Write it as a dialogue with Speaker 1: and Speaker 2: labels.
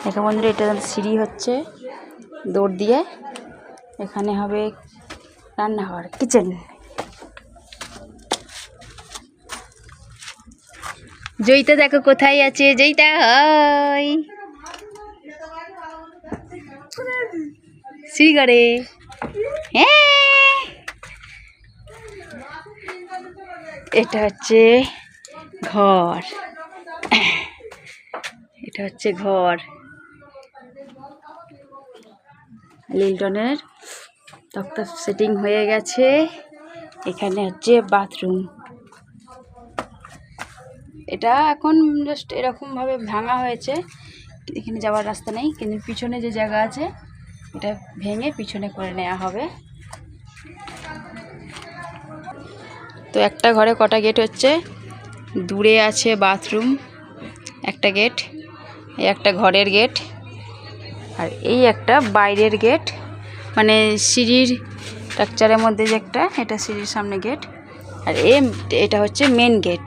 Speaker 1: দেখো বন্ধুরা, এটা সিঁড়ি হচ্ছে দৌড় দিয়ে। এখানে হবে রান্নাঘর, কিচেন। জয়িতা দেখো কোথায় আছে, জয়িতা হয় সিঁড়ি ঘরে। হ্যাঁ, এটা হচ্ছে ঘর, এটা হচ্ছে ঘর লিল্টনের। তক্তা সেটিং হয়ে গেছে। এখানে হচ্ছে বাথরুম। এটা এখন জাস্ট এরকমভাবে ভাঙা হয়েছে, এখানে যাওয়ার রাস্তা নেই, কিন্তু পিছনে যে জায়গা আছে এটা ভেঙে পিছনে করে নেওয়া হবে। তো একটা ঘরে কটা গেট হচ্ছে, দূরে আছে বাথরুম একটা গেট, এই একটা ঘরের গেট, আর এই একটা বাইরের গেট, মানে সিঁড়ির স্ট্রাকচারের মধ্যে যে একটা, এটা সিঁড়ির সামনে গেট, আর এটা হচ্ছে মেন গেট।